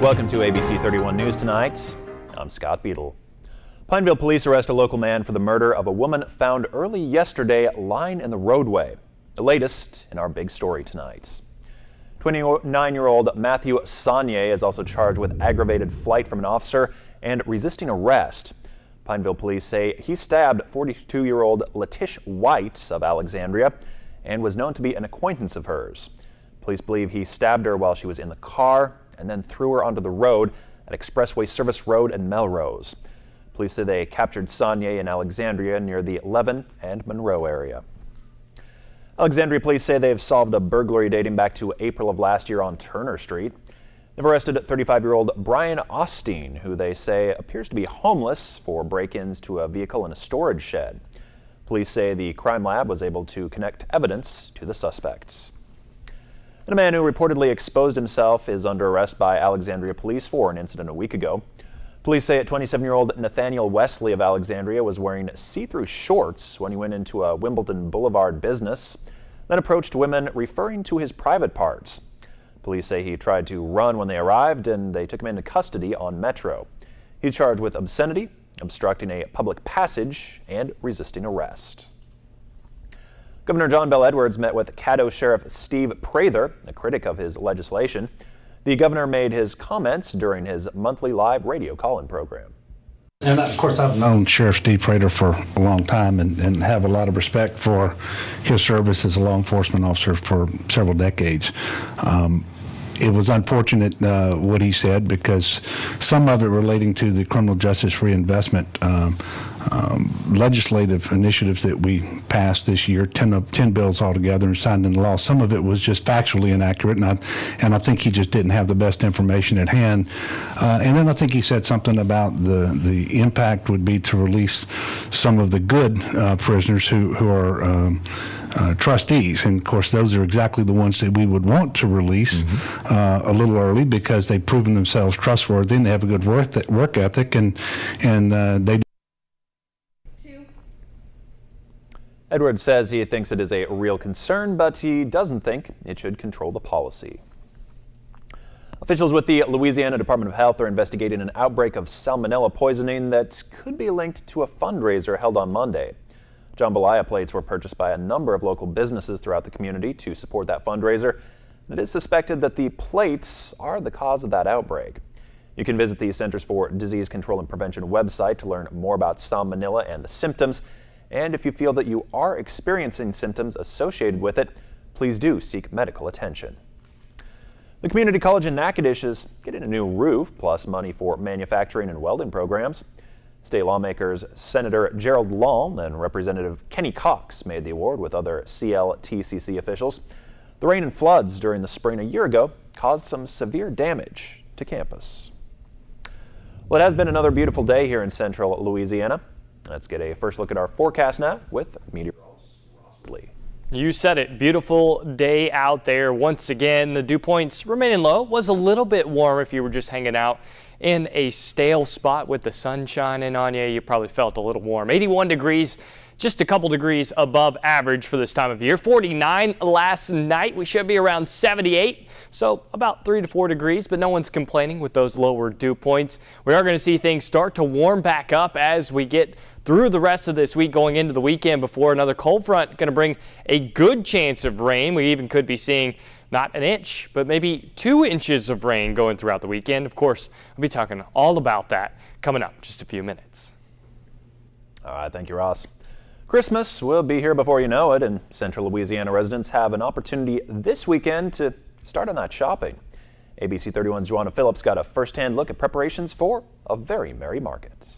Welcome to ABC 31 News Tonight. I'm Scott Beadle. Pineville police arrest a local man for the murder of a woman found early yesterday lying in the roadway. The latest in our big story tonight. 29-year-old Matthew Saunier is also charged with aggravated flight from an officer and resisting arrest. Pineville police say he stabbed 42-year-old Letitia White of Alexandria and was known to be an acquaintance of hers. Police believe he stabbed her while she was in the car and then threw her onto the road at Expressway Service Road and Melrose. Police say they captured Saunier in Alexandria near the 11 and Monroe area. Alexandria police say they've solved a burglary dating back to April of last year on Turner Street. They've arrested 35-year-old Brian Osteen, who they say appears to be homeless, for break-ins to a vehicle in a storage shed. Police say the crime lab was able to connect evidence to the suspects. And a man who reportedly exposed himself is under arrest by Alexandria police for an incident a week ago. Police say 27-year-old Nathaniel Wesley of Alexandria was wearing see-through shorts when he went into a Wimbledon Boulevard business, then approached women referring to his private parts. Police say he tried to run when they arrived and they took him into custody on Metro. He's charged with obscenity, obstructing a public passage, and resisting arrest. Governor John Bel Edwards met with Caddo Sheriff Steve Prather, a critic of his legislation. The governor made his comments during his monthly live radio call-in program. And of course, I've known Sheriff Steve Prather for a long time and have a lot of respect for his service as a law enforcement officer for several decades. It was unfortunate what he said, because some of it relating to the criminal justice reinvestment legislative initiatives that we passed this year, 10 bills altogether and signed into law. Some of it was just factually inaccurate, and I think he just didn't have the best information at hand. And then I think he said something about the impact would be to release some of the good prisoners who are trustees, and of course those are exactly the ones that we would want to release a little early, because they've proven themselves trustworthy and they have a good work ethic, and they. Edwards says he thinks it is a real concern, but he doesn't think it should control the policy. Officials with the Louisiana Department of Health are investigating an outbreak of salmonella poisoning that could be linked to a fundraiser held on Monday. Jambalaya plates were purchased by a number of local businesses throughout the community to support that fundraiser. It is suspected that the plates are the cause of that outbreak. You can visit the Centers for Disease Control and Prevention website to learn more about salmonella and the symptoms. And if you feel that you are experiencing symptoms associated with it, please do seek medical attention. The community college in Natchitoches is getting a new roof, plus money for manufacturing and welding programs. State lawmakers Senator Gerald Long and Representative Kenny Cox made the award with other CLTCC officials. The rain and floods during the spring a year ago caused some severe damage to campus. Well, it has been another beautiful day here in central Louisiana. Let's get a first look at our forecast now with meteorologist Ross Lee. You said it. Beautiful day out there. Once again, the dew points remaining low. Was a little bit warm if you were just hanging out in a stale spot with the sun shining on you. You probably felt a little warm. 81 degrees, just a couple degrees above average for this time of year. 49 last night. We should be around 78, so about 3 to 4 degrees, but no one's complaining with those lower dew points. We are going to see things start to warm back up as we get through the rest of this week, going into the weekend, before another cold front going to bring a good chance of rain. We even could be seeing not an inch, but maybe 2 inches of rain going throughout the weekend. Of course, I'll be talking all about that coming up in just a few minutes. All right, thank you, Ross. Christmas will be here before you know it, and Central Louisiana residents have an opportunity this weekend to start on that shopping. ABC 31's Joanna Phillips got a first-hand look at preparations for a very merry market.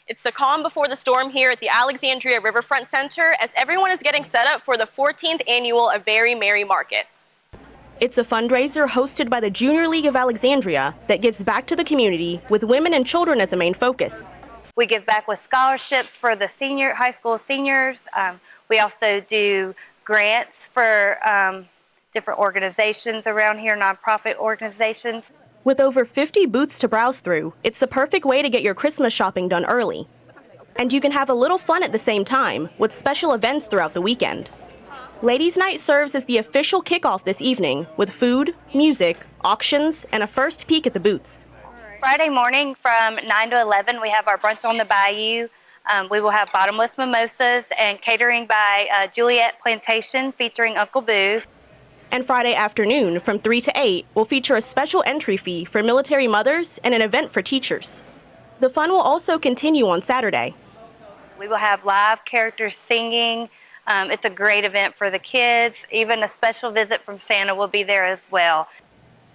It's the calm before the storm here at the Alexandria Riverfront Center as everyone is getting set up for the 14th annual A Very Merry Market. It's a fundraiser hosted by the Junior League of Alexandria that gives back to the community with women and children as a main focus. We give back with scholarships for the high school seniors. We also do grants for different organizations around here, nonprofit organizations. With over 50 booths to browse through, it's the perfect way to get your Christmas shopping done early. And you can have a little fun at the same time with special events throughout the weekend. Ladies' Night serves as the official kickoff this evening with food, music, auctions, and a first peek at the booths. Friday morning from 9 to 11, we have our brunch on the bayou. We will have bottomless mimosas and catering by Juliet Plantation featuring Uncle Boo. And Friday afternoon from 3 to 8 will feature a special entry fee for military mothers and an event for teachers. The fun will also continue on Saturday. We will have live characters singing. It's a great event for the kids. Even a special visit from Santa will be there as well.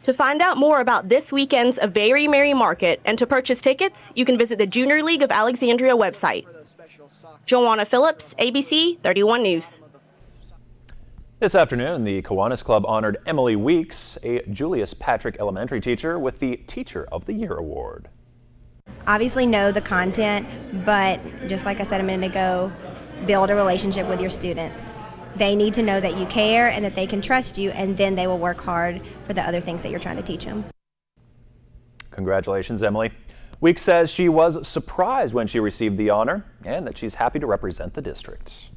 To find out more about this weekend's A Very Merry Market and to purchase tickets, you can visit the Junior League of Alexandria website. Joanna Phillips, ABC 31 News. This afternoon, the Kiwanis Club honored Emily Weeks, a Julius Patrick Elementary teacher, with the Teacher of the Year award. Obviously know the content, but just like I said a minute ago, build a relationship with your students. They need to know that you care and that they can trust you, and then they will work hard for the other things that you're trying to teach them. Congratulations, Emily. Weeks says she was surprised when she received the honor and that she's happy to represent the district.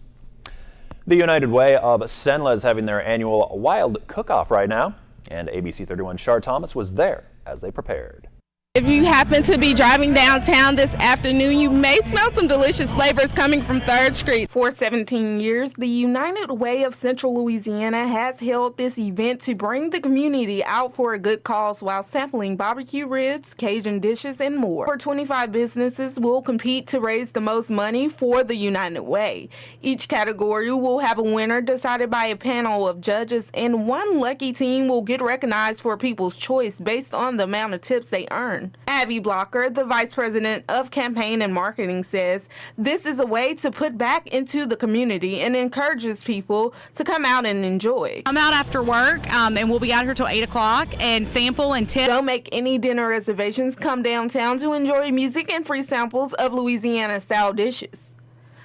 The United Way of Senla is having their annual Wild Cook-Off right now, and ABC 31's Shar Thomas was there as they prepared. If you happen to be driving downtown this afternoon, you may smell some delicious flavors coming from 3rd Street. For 17 years, the United Way of Central Louisiana has held this event to bring the community out for a good cause while sampling barbecue ribs, Cajun dishes, and more. 25 businesses will compete to raise the most money for the United Way. Each category will have a winner decided by a panel of judges, and one lucky team will get recognized for People's Choice based on the amount of tips they earn. Abby Blocker, the Vice President of Campaign and Marketing, says this is a way to put back into the community and encourages people to come out and enjoy. I'm out after work, and we'll be out here till 8 o'clock and sample and tip. Don't make any dinner reservations. Come downtown to enjoy music and free samples of Louisiana-style dishes.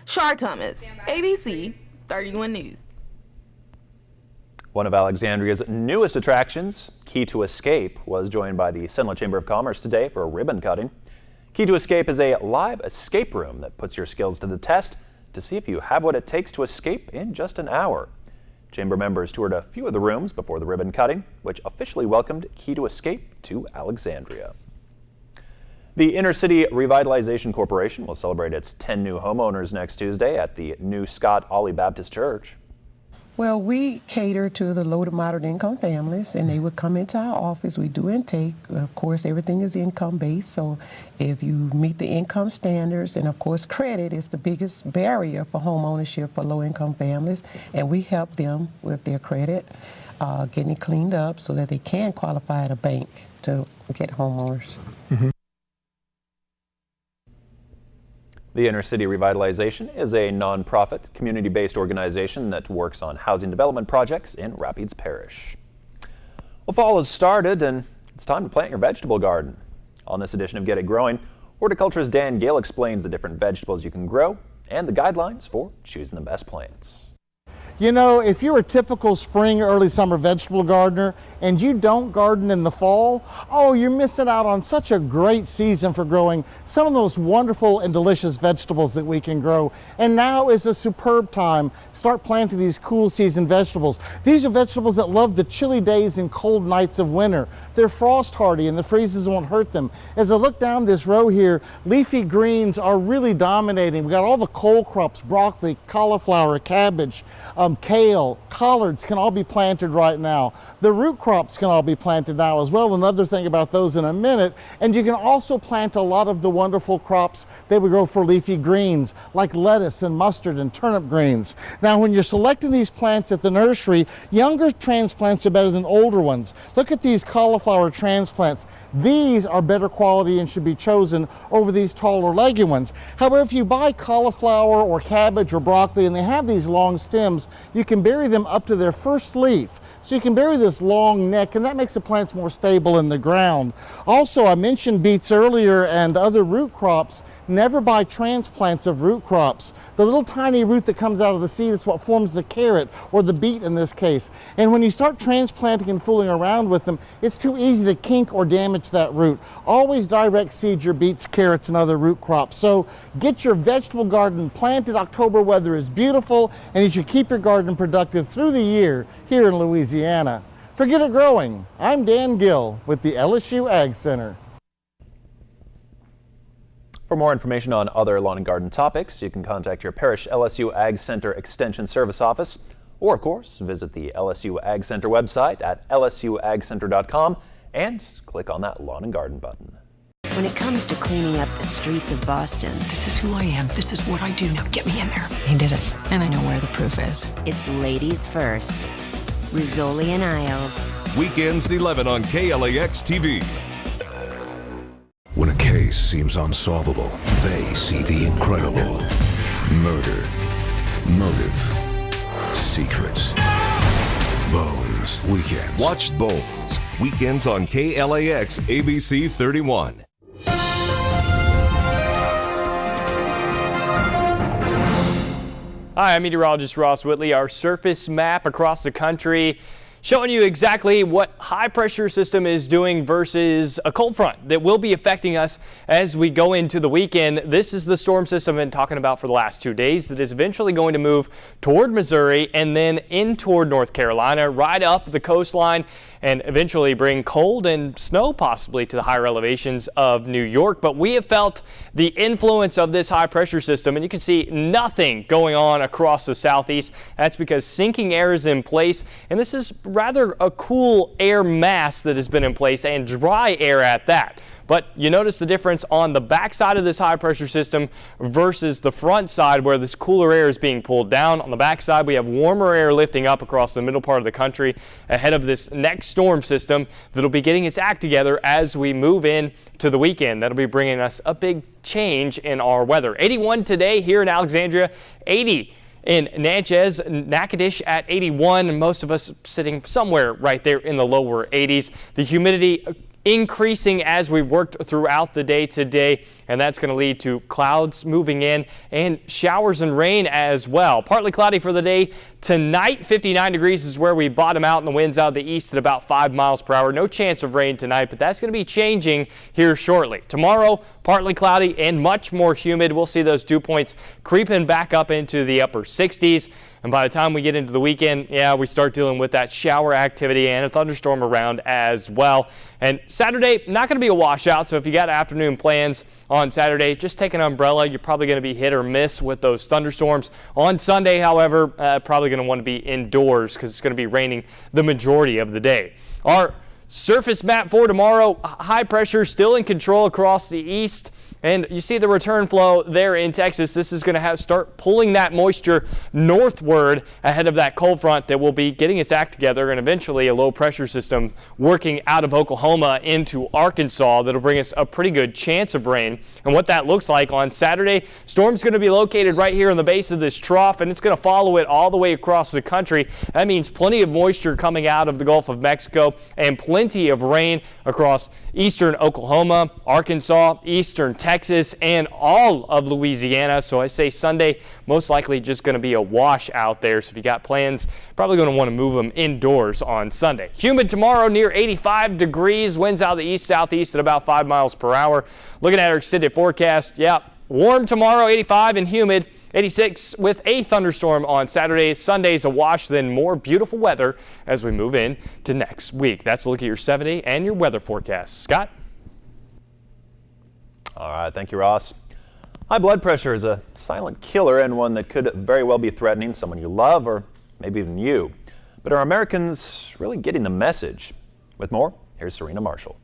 Shar Thomas, ABC 31 News. One of Alexandria's newest attractions, Key to Escape, was joined by the Senla Chamber of Commerce today for a ribbon cutting. Key to Escape is a live escape room that puts your skills to the test to see if you have what it takes to escape in just an hour. Chamber members toured a few of the rooms before the ribbon cutting, which officially welcomed Key to Escape to Alexandria. The Inner City Revitalization Corporation will celebrate its 10 new homeowners next Tuesday at the new Scott Ollie Baptist Church. Well, we cater to the low to moderate income families, and they would come into our office. We do intake. Of course, everything is income-based, so if you meet the income standards, and of course, credit is the biggest barrier for home ownership for low-income families, and we help them with their credit, getting it cleaned up so that they can qualify at a bank to get homeowners. Mm-hmm. The Inner City Revitalization is a nonprofit, community-based organization that works on housing development projects in Rapides Parish. Well, fall has started and it's time to plant your vegetable garden. On this edition of Get It Growing, horticulturist Dan Gale explains the different vegetables you can grow and the guidelines for choosing the best plants. You know, if you're a typical spring, early summer vegetable gardener and you don't garden in the fall, oh, you're missing out on such a great season for growing some of those wonderful and delicious vegetables that we can grow. And now is a superb time. Start planting these cool season vegetables. These are vegetables that love the chilly days and cold nights of winter. They're frost hardy and the freezes won't hurt them. As I look down this row here, leafy greens are really dominating. We got all the cole crops, broccoli, cauliflower, cabbage, kale, collards can all be planted right now. The root crops can all be planted now as well. Another thing about those in a minute. And you can also plant a lot of the wonderful crops that we grow for leafy greens, like lettuce and mustard and turnip greens. Now, when you're selecting these plants at the nursery, younger transplants are better than older ones. Look at these cauliflower transplants. These are better quality and should be chosen over these taller, leggy ones. However, if you buy cauliflower or cabbage or broccoli and they have these long stems, you can bury them up to their first leaf. So you can bury this long neck, and that makes the plants more stable in the ground. Also, I mentioned beets earlier and other root crops. Never buy transplants of root crops. The little tiny root that comes out of the seed is what forms the carrot, or the beet in this case. And when you start transplanting and fooling around with them, it's too easy to kink or damage that root. Always direct seed your beets, carrots, and other root crops. So get your vegetable garden planted. October weather is beautiful, and you should keep your garden productive through the year here in Louisiana. Forget it growing. I'm Dan Gill with the LSU Ag Center. For more information on other lawn and garden topics, you can contact your parish LSU Ag Center Extension Service Office, or of course, visit the LSU Ag Center website at lsuagcenter.com and click on that lawn and garden button. When it comes to cleaning up the streets of Boston, this is who I am. This is what I do. Now get me in there. He did it, and I know where the proof is. It's ladies first. Rizzoli and Isles. Weekends at 11 on KLAX TV. When a case seems unsolvable, they see the incredible. Murder, motive, secrets. Bones Weekends. Watch Bones weekends on KLAX ABC31. Hi, I'm meteorologist Ross Whitley. Our surface map across the country showing you exactly what high pressure system is doing versus a cold front that will be affecting us as we go into the weekend. This is the storm system I've been talking about for the last 2 days that is eventually going to move toward Missouri and then in toward North Carolina, right up the coastline, and eventually bring cold and snow possibly to the higher elevations of New York. But we have felt the influence of this high pressure system, and you can see nothing going on across the southeast. That's because sinking air is in place, and this is rather a cool air mass that has been in place, and dry air at that. But you notice the difference on the backside of this high pressure system versus the front side where this cooler air is being pulled down. On the backside, we have warmer air lifting up across the middle part of the country ahead of this next storm system that'll be getting its act together as we move in to the weekend. That'll be bringing us a big change in our weather. 81 today here in Alexandria, 80 in Natchez, Natchitoches at 81, and most of us sitting somewhere right there in the lower 80s. The humidity increasing as we've worked throughout the day today, and that's going to lead to clouds moving in and showers and rain as well. Partly cloudy for the day tonight. 59 degrees is where we bottom out, and the winds out of the east at about 5 miles per hour. No chance of rain tonight, but that's going to be changing here shortly. Tomorrow, partly cloudy and much more humid. We'll see those dew points creeping back up into the upper 60s. And by the time we get into the weekend, we start dealing with that shower activity and a thunderstorm around as well. And Saturday, not going to be a washout, so if you got afternoon plans on Saturday, just take an umbrella. You're probably going to be hit or miss with those thunderstorms. On Sunday, however, probably going to want to be indoors because it's going to be raining the majority of the day. Our surface map for tomorrow, high pressure still in control across the east. And you see the return flow there in Texas. This is going to start pulling that moisture northward ahead of that cold front that will be getting its act together, and eventually a low pressure system working out of Oklahoma into Arkansas that'll bring us a pretty good chance of rain. And what that looks like on Saturday, storm's going to be located right here in the base of this trough, and it's going to follow it all the way across the country. That means plenty of moisture coming out of the Gulf of Mexico and plenty of rain across eastern Oklahoma, Arkansas, eastern Texas, and all of Louisiana. So I say Sunday, most likely just going to be a wash out there. So if you got plans, probably going to want to move them indoors on Sunday. Humid tomorrow, near 85 degrees. Winds out of the east-southeast at about 5 miles per hour. Looking at our extended forecast, warm tomorrow, 85 and humid. 86 with a thunderstorm on Saturday. Sunday's a wash, then more beautiful weather as we move in to next week. That's a look at your 7-day and your weather forecast. Scott? All right, thank you, Ross. High blood pressure is a silent killer and one that could very well be threatening someone you love or maybe even you. But are Americans really getting the message? With more, here's Serena Marshall.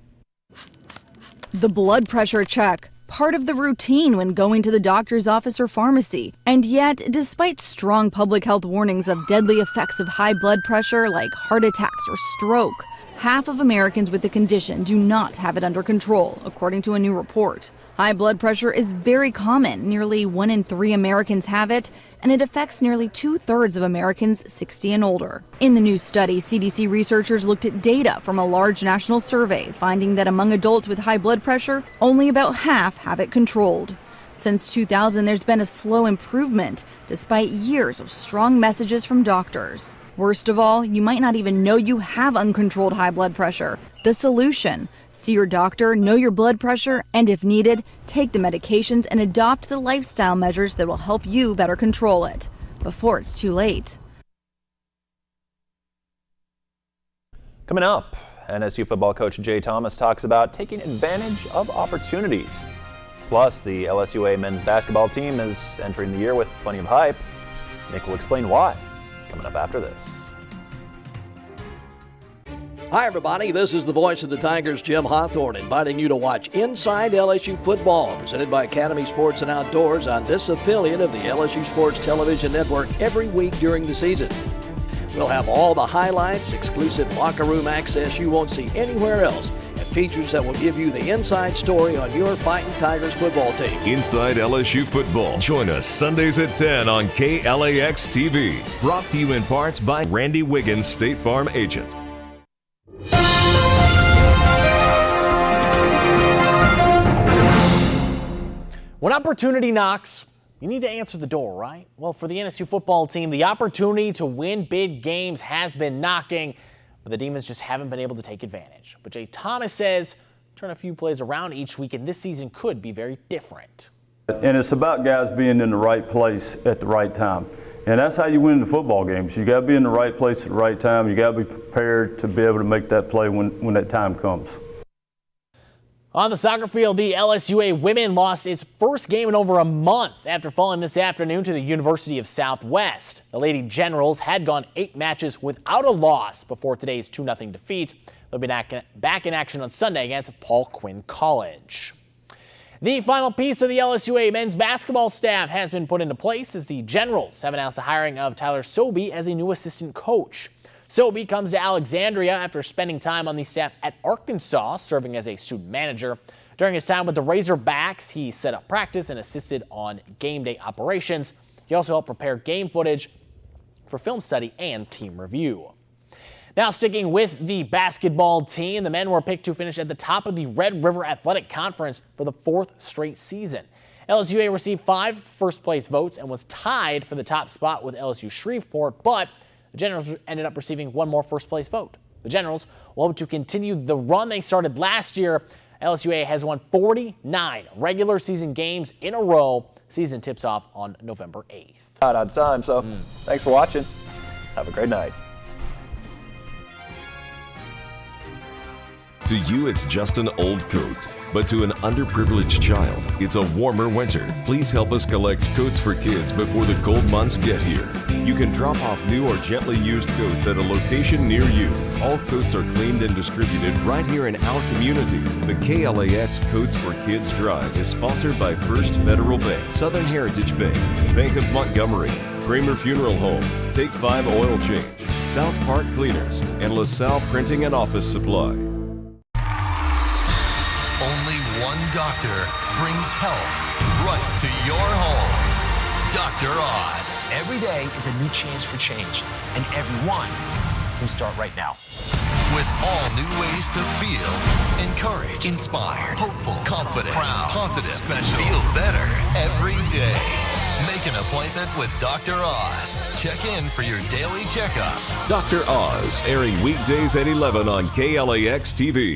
The blood pressure check, part of the routine when going to the doctor's office or pharmacy. And yet, despite strong public health warnings of deadly effects of high blood pressure like heart attacks or stroke, half of Americans with the condition do not have it under control, according to a new report. High blood pressure is very common. Nearly 1 in 3 Americans have it, and it affects nearly 2/3 of Americans 60 and older. In the new study, CDC researchers looked at data from a large national survey, finding that among adults with high blood pressure, only about half have it controlled. Since 2000, there's been a slow improvement, despite years of strong messages from doctors. Worst of all, you might not even know you have uncontrolled high blood pressure. The solution: see your doctor, know your blood pressure, and if needed, take the medications and adopt the lifestyle measures that will help you better control it before it's too late. Coming up, NSU football coach Jay Thomas talks about taking advantage of opportunities. Plus, the LSUA men's basketball team is entering the year with plenty of hype. Nick will explain why. Coming up after this. Hi, everybody. This is the voice of the Tigers, Jim Hawthorne, inviting you to watch Inside LSU Football, presented by Academy Sports and Outdoors on this affiliate of the LSU Sports Television Network every week during the season. We'll have all the highlights, exclusive locker room access you won't see anywhere else, and features that will give you the inside story on your Fighting Tigers football team. Inside LSU Football. Join us Sundays at 10 on KLAX TV. Brought to you in part by Randy Wiggins, State Farm agent. When opportunity knocks, you need to answer the door, right? Well, for the NSU football team, the opportunity to win big games has been knocking, but the Demons just haven't been able to take advantage. But Jay Thomas says turn a few plays around each week, and this season could be very different. And it's about guys being in the right place at the right time. And that's how you win the football games. You got to be in the right place at the right time. You got to be prepared to be able to make that play when that time comes. On the soccer field, the LSUA women lost its first game in over a month after falling this afternoon to the University of Southwest. The Lady Generals had gone 8 matches without a loss before today's 2-0 defeat. They'll be back in action on Sunday against Paul Quinn College. The final piece of the LSUA men's basketball staff has been put into place as the Generals have announced the hiring of Tyler Sobey as a new assistant coach. Sobey comes to Alexandria after spending time on the staff at Arkansas, serving as a student manager. During his time with the Razorbacks, he set up practice and assisted on game day operations. He also helped prepare game footage for film study and team review. Now, sticking with the basketball team, the men were picked to finish at the top of the Red River Athletic Conference for the 4th straight season. LSUA received 5 first-place votes and was tied for the top spot with LSU Shreveport, but the Generals ended up receiving 1 more first-place vote. The Generals will hope to continue the run they started last year. LSUA has won 49 regular season games in a row. Season tips off on November 8th. Not on time, so thanks for watching. Have a great night. To you, it's just an old coat. But to an underprivileged child, it's a warmer winter. Please help us collect coats for kids before the cold months get here. You can drop off new or gently used coats at a location near you. All coats are cleaned and distributed right here in our community. The KLAX Coats for Kids Drive is sponsored by First Federal Bank, Southern Heritage Bank, Bank of Montgomery, Kramer Funeral Home, Take 5 Oil Change, South Park Cleaners, and LaSalle Printing and Office Supply. Only one doctor brings health right to your home. Dr. Oz. Every day is a new chance for change, and everyone can start right now. With all new ways to feel encouraged, inspired, hopeful, confident, proud, positive, special, feel better every day. Make an appointment with Dr. Oz. Check in for your daily checkup. Dr. Oz, airing weekdays at 11 on KLAX TV.